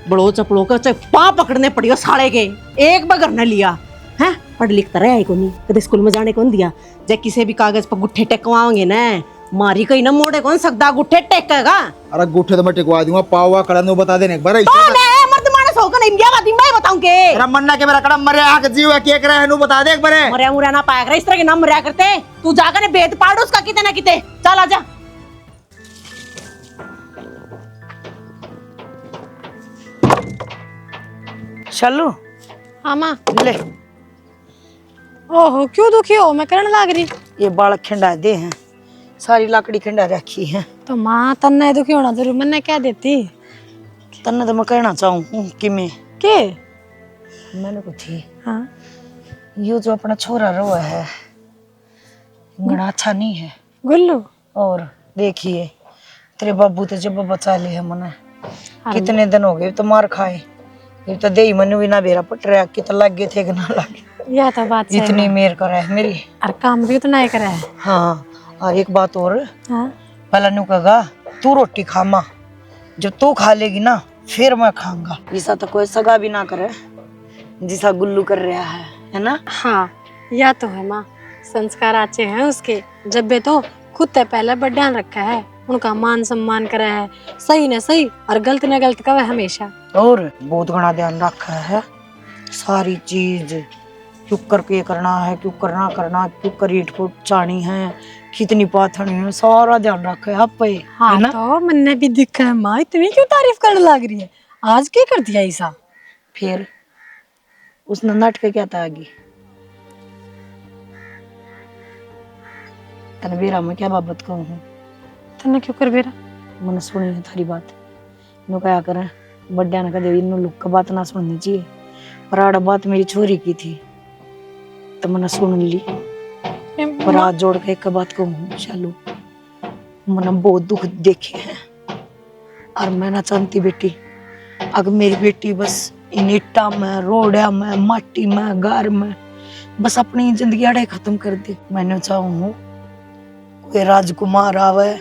बड़ो चपड़ो का पाँव पकड़ने पड़ियो साले के, एक बगर न लिया है। पढ़ लिख तरह है को नहीं, कदे स्कूल में जाने कौन दिया। जब किसी भी कागज पर गुट्ठे टेकवाओगे ना, मारी कहीं ना मोड़े कौन सकता गुट्ठे टेकेगा। अरे गुट्ठे तो मैं टिकवा दूंगा, पावा कड़ा नो बता देने एक बार। कौन है मर्द मानस होकर नहीं क्या बात मैं बताऊं के। मेरा मन्ना के मेरा कड़ा मरे आके जीव है, के करे है नो बता दे एक बार। मरिया मुरिया ना पाया कर, इस तरह के नाम मरिया करते। तू जाकर भेद पाड़ उसका किते ना किते। चल आजा। चलो हाँ माँ। ले, ओहो क्यों दुखी हो? मैं करने लग रही। ये बाल खिंडा दे हैं, सारी लकड़ी खिंडा रखी है। तो माँ तन्ने दुखी होना जरूर, मैंने क्या देती तन्ने तो मैं कहना चाहूँ कि के। मैंने को थी हाँ यो जो अपना छोरा रो है गणा अच्छा नहीं है। गुल्लू। और देखिए तेरे बाबू तो जब बचा ले है मने, कितने दिन हो गए तो मार खाए, ये तो दे मनु भी ना बेरा पट रहा कि तो लग गए थे कि ना लगे। यह तो बात सही इतनी है। मेर कर है मेरी। और काम भी उतना ही करा है। हाँ, और एक बात और, हाँ पहला नु कहा तू रोटी खा माँ, जब तू खा लेगी ना फिर मैं खाऊंगा। ऐसा तो कोई सगा भी ना करे जिसा गुल्लू कर रहा है ना। हाँ या तो है माँ, संस्कार अच्छे हैं उसके। जब भी तो खुद ते पहले बड़ा ध्यान रखा है, उनका मान सम्मान करा है, सही न सही और गलत न गलत का हमेशा। और बहुत घना ध्यान रखा है, सारी चीज क्यों करके करना है, क्यों करना करना, क्यों करीट को चाणी है, कितनी पाथनी है, सारा ध्यान रखा है आप पे। हाँ है ना? तो मैंने भी दिखा है माँ, इतनी क्यों तारीफ करने लग रही है? आज क्या कर दिया ऐसा? फिर उसने नट के क्या था आगे तनवीरा में क्या बाबत कहूँ, तन्ने क्यों कर बेरा? मैंने सुनी है थारी बात। नो क्या करें, बड्डा ने कदे इन लोग का बात ना सुननी चाहिए, पर आड़ बात मेरी छोरी की थी तो मैंने सुन ली। पर हाथ जोड़ के एक बात कहूँ चालू, मैंने बहुत दुख देखे हैं और मैं ना चाहती बेटी अगर मेरी बेटी बस इन ईटा में, रोड़ा में, माटी में, घर में बस अपनी जिंदगी अड़े खत्म कर दे। मैंने चाहूँ कोई राजकुमार आवे,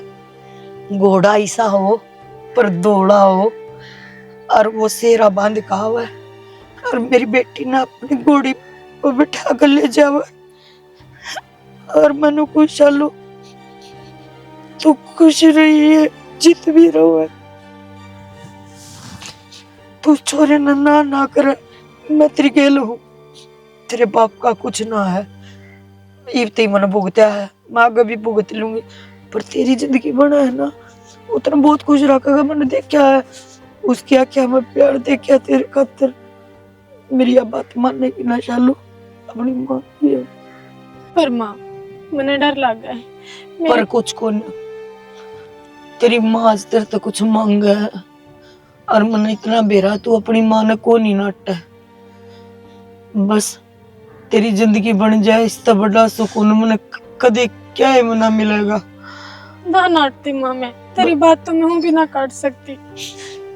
घोड़ा ऐसा हो पर दौड़ा हो और वो सेरा बांध का आवे और मेरी बेटी ना अपनी घोड़ी को बिठा कर ले जावे और मैंने कुछ चलो तू खुश रही है, जीत भी रहो है। तू छोरे ना करे, मैं तेरी गेल हूँ, तेरे बाप का कुछ ना है, इब्ती मन भुगता है, मैं आगे भी भुगत लूंगी, पर तेरी जिंदगी बना है ना उतना बहुत कुछ रखेगा। मैंने देखा है उसकी क्या मैं प्यार देखा तेरे खातिर। मेरी अब बात मानने की ना चालू, अपनी माँ की है। पर माँ मैंने डर लग गया है। पर कुछ को न, तेरी माँ आज तेरे तो कुछ मांग है और मन इतना बेरा तू अपनी मां ने को नहीं नाटा। बस तेरी जिंदगी बन जाए इससे बड़ा सुकून मन कदे क्या है मना मिलेगा। ना नाटती माँ मैं, तेरी बात तो मैं भी ना काट सकती।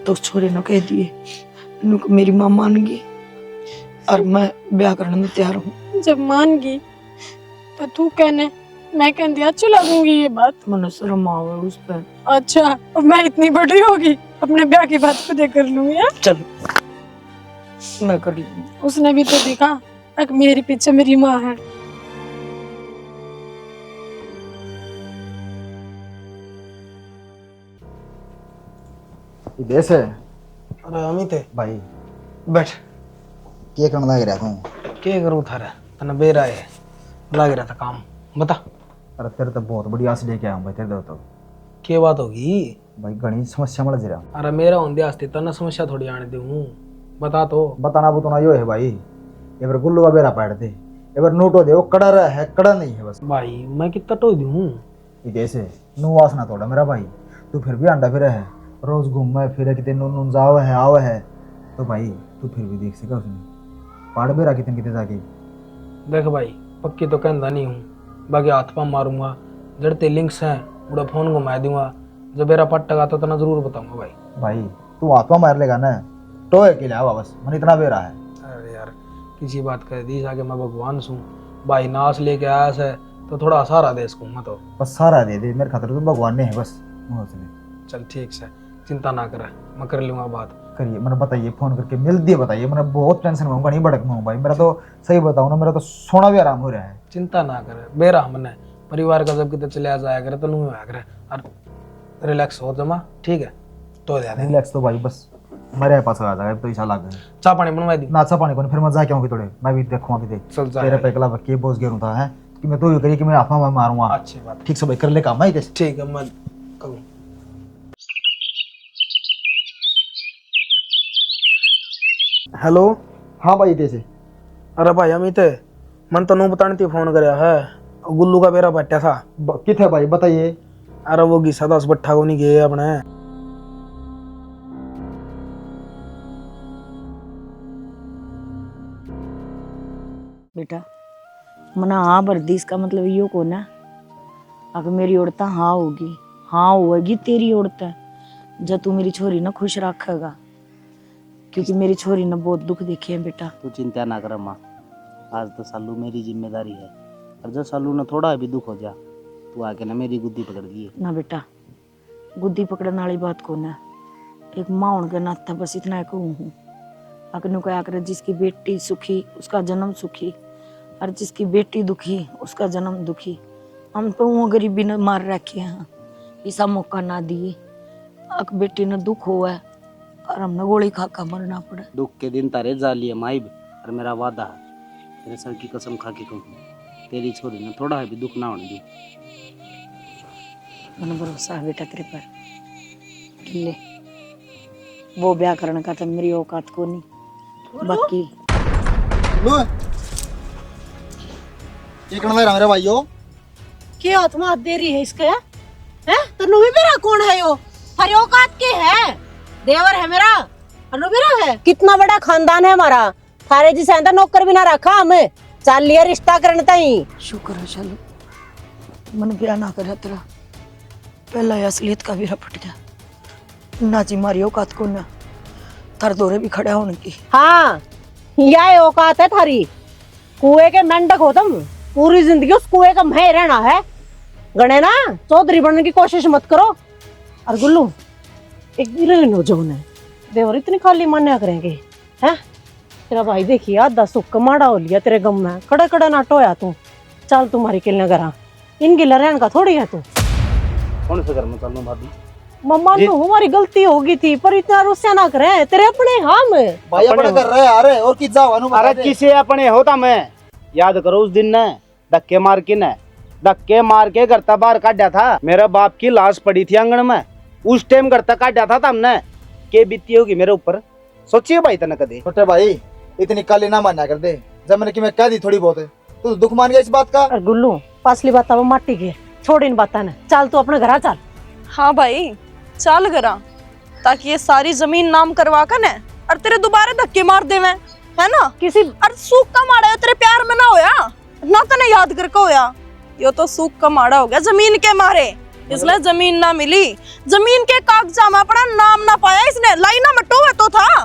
तो छोरे न कह दिए नुक मेरी मां मान गई और मैं ब्याह करने में तैयार हूँ। जब मान गई तो तू कहने मैं कहती अच्छा लगूंगी ये बात। मन शर्म आवे उस पर। अच्छा अब मैं इतनी बड़ी होगी अपने ब्याह की बात खुद कर लूंगी। हाँ? चल मैं कर लूंगी। उसने भी तो देखा एक मेरे पीछे मेरी माँ है। देश है अरे अमित भाई बैठ। क्या करना लग रहा तू? क्या करूँ थारा तना बेरा है लग रहा था काम बता। अरे तेरे तो बहुत बड़ी आस लेके आया हूँ भाई तेरे तो। क्या बात होगी भाई घनी समस्या मल जरा। अरे मेरा होंदे आस्ते तना समस्या थोड़ी आने दूँ बता तो। बताना बुतना यो है भाई, ये बार गुल्लू का बेरा पाड़ दे, ये बार नोटो दे, वो कड़ा रहा है कड़ा नहीं है बस। भाई मैं कितना टो दूँ ये कैसे नु वासना तोड़ा मेरा भाई, तू फिर भी अंडा फिर है रोज घूमे फिरे कितने नून जाव है आव है तो भाई तू फिर भी देख सका उसने पाड़ बेरा कितने कितने जाके। देख भाई पक्की तो कहता नहीं हूँ बाकी हाथ पा मारूंगा जड़ते लिंक्स हैं उड़ा फोन घुमा दूंगा जब मेरा पट टगा तो तना जरूर बताऊंगा भाई। भाई तू हाथों मार लेगा ना टोए के लिए बस मन इतना बेरा है। अरे यार किसी बात कह दी जाके मैं भगवान सूं भाई नाश लेके आया से तो थोड़ा सहारा दे इसको मैं तो। बस सारा दे दे मेरे खातर तो भगवान ने है बस मुँह से। चल ठीक से चिंता ना करे मैं कर लूंगा बात। करिए मैंने बताइए फोन करके मिल दिए बताइए, मैंने बहुत टेंशन में हूँ नहीं भड़क में हूँ भाई। मेरा तो सही बताऊँ ना मेरा तो सोना भी आराम हो रहा है। चिंता ना करे बेरा मैंने परिवार का जब कितने चले आ जाया करे तो नहीं आया करे और रिलैक्स हो जमा ठीक है तो दे दे। रिलैक्स तो भाई बस मेरे पास आ जाएगा तो ऐसा लग गया चाय पानी बनवा दी ना अच्छा पानी को फिर मैं जा के आऊँगी थोड़े मैं भी देखूँगा कि चल जा तेरे पे अकेला के बोझ गिरूँ था है कि मैं तो ये करिए कि मैं हाथ में मारूंगा। अच्छी बात ठीक से भाई कर ले काम है ठीक है मैं करूँ। हेलो हाँ भाई कैसे? अरे भाई अमित मन तो नू बताने थी फोन कराया है गुल्लू का बेरा बट्टा था किथे भाई बताइए। अरे वो घिसा 10 बट्ठा को नहीं गए अपने। बेटा मना हाँ भरदी इसका मतलब यो को ना अगर मेरी औरता हाँ होगी हाँ होगी तेरी औरत जब तू मेरी छोरी ना खुश रखेगा क्योंकि मेरी छोरी ने बहुत दुख देखे हैं बेटा। तू चिंता ना कर माँ, आज तो सालू मेरी जिम्मेदारी है और जब सालू ने थोड़ा भी दुख हो जा तू आके ना मेरी गुद्दी पकड़ दी ना बेटा गुद्दी पकड़ने वाली बात को ना एक माँ होने के नाता बस इतना कहूँ हूँ अगर क्या करे जिसकी बेटी सुखी उसका जन्म सुखी और जिसकी बेटी दुखी उसका जन्म दुखी। हम तो वो गरीबी ने मार रखे हैं ऐसा मौका ना दिए अक बेटी ने दुख हुआ है और हमने गोली खा खा मरना पड़ा। दुख के दिन तारे जा लिए माइब और मेरा वादा है तेरे सर की कसम खा के कहूँ तेरी छोरी ने थोड़ा भी दुख ना होने दी। मैंने भरोसा है बेटा तेरे पर ले वो ब्याह करने का तो मेरी औकात को नहीं बाकी लो ये करना है मेरा भाइयों क्या हाथ में हाथ दे रही है इसका है तो नु भी मेरा कौन है यो हर औकात के है देवर है मेरा अनु मेरा है कितना बड़ा खानदान है हमारा थारे जिसे अंदर नौकर भी ना रखा हमें चाल लिया रिश्ता करने ताई। शुक्र है चलो मन ब्याह ना करा तेरा पहला असलियत का भी रपट गया ना जी मारी औकात को ना थार दौरे भी खड़ा होने की। हाँ यह औकात है थारी कुएं के मेंढक हो तुम पूरी जिंदगी उस कुएं का मैं रहना है गणे ना चौधरी बनने की कोशिश मत करो। और गुल्लू एक हीरोइन हो जो है देवर इतनी खाली मान्या करेंगे हैं तेरा भाई देखिए आधा सुख माड़ा हो लिया तेरे गम में कड़े कड़े नाटो या तू चल तुम्हारी किलने करा इन गिला रहन का थोड़ी है तू कौन से घर में चलूं भाभी? मम्मा नो हमारी गलती होगी थी पर इतना रुस्सा ना करे तेरे अपने हम भाई अपने कर रहे यार और की जाओ अनु अरे किसे अपने होता मैं याद करो उस दिन ने धक्के मार के घर तक बाहर काटा था मेरे बाप की लाश पड़ी थी आंगन में उस टाइम घर तक काटा था तुमने के बीती होगी मेरे ऊपर सोचिए भाई तने कदे। छोटे भाई इतनी काली ना मान्या कर दे जब मैंने कि मैं कह दी थोड़ी बहुत है तू दुख मान गया इस बात का। और गुल्लू पासली बात वो माटी के छोड़ इन बात ने चल तू अपने घर चल। हाँ भाई चल करा ताकि ये सारी जमीन नाम करवा कर न और तेरे दोबारा धक्के मार देवे, है ना? किसी और सूख का माड़ा है तेरे प्यार में ना होया, ना तने याद करके होया। यो तो सूख का माड़ा हो गया जमीन के मारे, इसलिए जमीन ना मिली। जमीन के कागजा में अपना नाम ना पाया इसने, लाइना मटो है तो था।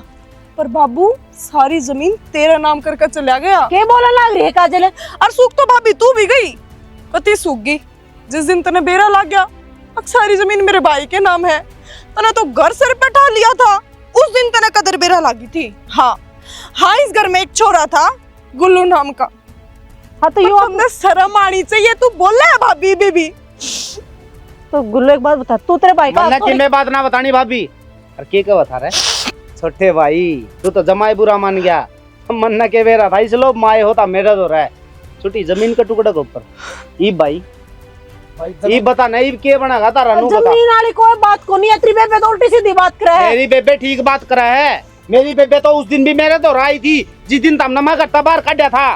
पर बाबू सारी जमीन तेरा नाम करके चला गया। के बोला लाग रही है काजल? और सूख तो भाभी तू भी गई, कति सूख गई जिस दिन तने बेरा लग गया। अब सारी जमीन मेरे भाई के नाम है, तने तो घर सिर पे ठा लिया था, उस दिन तने कदर बेरा लगी थी। हाँ हाँ, इस घर में एक छोरा था गुल्लू नाम का। हाँ तो यो तुमने शर्म आनी चाहिए, तू बोला है भाभी बेबी। तो गुल्लू एक बात बता, तू तेरे भाई का मन्ना की मैं बात ना बतानी भाभी। और के बता रहे छोटे भाई, तू तो जमाई बुरा मान गया। मन्ना के बेरा था इसलो माए होता मेरा तो रहा है छोटी जमीन का टुकड़ा के ऊपर। ई भाई ई बता नहीं के बनागा तारा नु बता। जमीन वाली कोई बात को नहीं, तेरी बेबे तो उल्टी सीधी बात करे है। मेरी बेबे ठीक बात करा है। मेरी बेबे तो उस दिन भी मेरे तो राई थी जिस दिन तुमने मैं करता बाहर काटा था।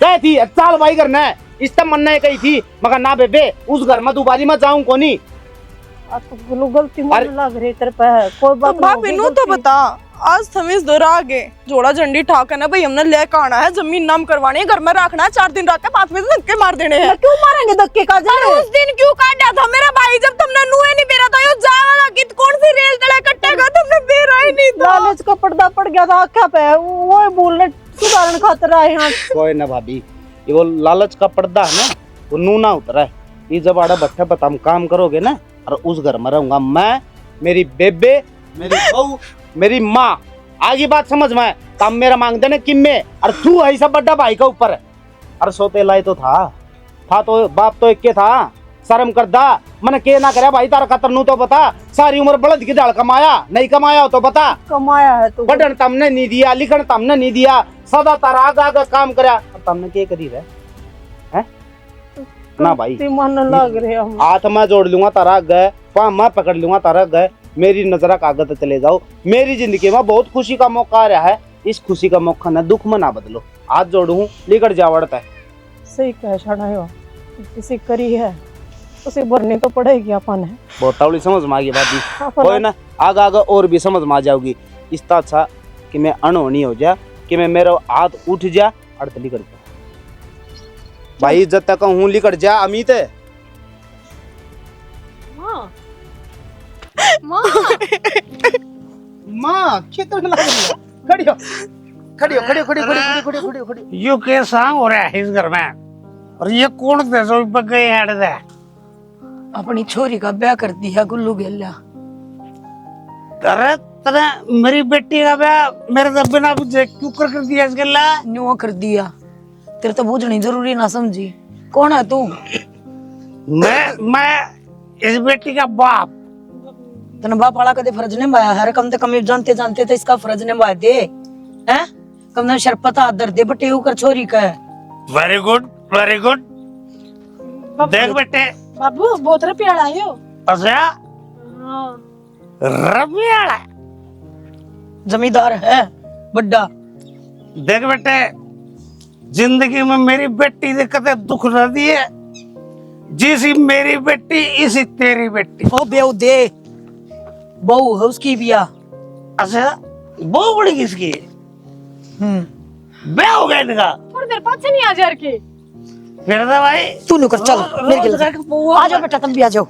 कही थी चाल भाई करना है, इस तब मन्ना कही थी मगर ना बेबे उस घर में दोबारी मत जाऊं कोनी। तो गुल्लू गलती मान लग रही तेरे पे, कोई बात ना भाभी नु तो बता, आज थमीज दो आगे जोड़ा झंडी ठाक है ना भाई, हमने लेकर आना है, जमीन नाम करवानी है, घर में रखना है, 4 दिन रख के 5 में से धक्के मार देने हैं। क्यों मारेंगे धक्के काजल? उस दिन क्यों काटा था मेरा भाई जब तुमने नुए नहीं बेरा था? यो जावा कि कौन सी रेल तले कट्टेगा, तुमने बेरा ही नहीं था। लालच का पर्दा पड़ गया था आँखों पे, वो बोलने सुधारण खातर आए हैं। कोई ना भाभी, ये वो लालच का पर्दा है ना, वो नूना उतरा है। ये जब आड़ा भट्ठा पर तुम काम करोगे ना, और उस घर में रहूंगा मैं, मेरी बेबे, मेरी बहू, मेरी माँ। आगे बात समझ में, तम मेरा मांगते ना किम्मे, और तू ऐसा बड़ा भाई का ऊपर है। अरे सोते लाई तो था तो बाप तो एक के था। शर्म कर दा, मन के ना करे भाई तारा खतर नू तो बता। सारी उम्र बलद की दाल कमाया, नहीं कमाया हो तो बता। कमाया है तू, पढ़न तमने नहीं दिया, लिखन तमने नहीं दिया, सदा तारा आगा आगा काम करया, तमने के करी रहे हैं ना भाई। मन लग रहे हम। हाथ में जोड़ लूंगा तारा गए, पाँव में पकड़ लूंगा तारा गए, मेरी नजर कागज चले जाओ। मेरी जिंदगी में बहुत खुशी का मौका आ रहा है, इस खुशी का मौका ना दुख में ना बदलो। हाथ जोड़ू लिकड़ जावड़ता है। सही कह छड़ा हो, किसी करी है उसे भरनी तो पड़ेगी अपन है। बहुत तावड़ी समझ में आ गई बात, कोई ना आगा आगा और भी समझ में आ जाओगी। इस अच्छा कि मैं अनहोनी हो जा, कि मैं मेरा हाथ उठ जा और लिकड़ जा भाई। जब तक हूँ लिकड़ जा अमित। माँ खेतों में लग रही है। खड़ी हो खड़ी हो खड़ी हो खड़ी हो खड़ी हो खड़ी हो खड़ी हो खड़ी हो। यो कैसा हो रहा है इस घर में? और ये कौन थे जो बग गए हैं? अपनी छोरी का ब्याह कर दिया गुल्लू गेला। अरे तेरे मेरी बेटी का ब्याह मेरे से बिना पूछे क्यों कर दिया इस गल्ला? न्यू कर दिया, तेरे तो बूझनी जरूरी ना समझी। कौन है तू? मैं इस बेटी का बाप। तने बाप वाला कदे फर्ज निभाया है? कम से कम जानते जानते थे इसका फर्ज निभा दे हैं। कम से शरपता आदर दे बटे ऊपर छोरी का। Very good very good. देख बेटे बाबू बहुत रुपया आयो। अच्छा रबिया जमींदार है बड्डा। देख बेटे, जिंदगी में मेरी बेटी ने कदे दुख न दिए। जिसी मेरी बेटी इसी तेरी बेटी। ओ बेऊ दे, बहू है उसकी बिया। अच्छा बहुत बड़ी किसकी? ब्याह हो गया इनका? थोड़ी देर पास नहीं आ जा के फिर तो भाई तू नु कर चल मेरे गिल। आ जाओ बेटा तुम भी आ जाओ।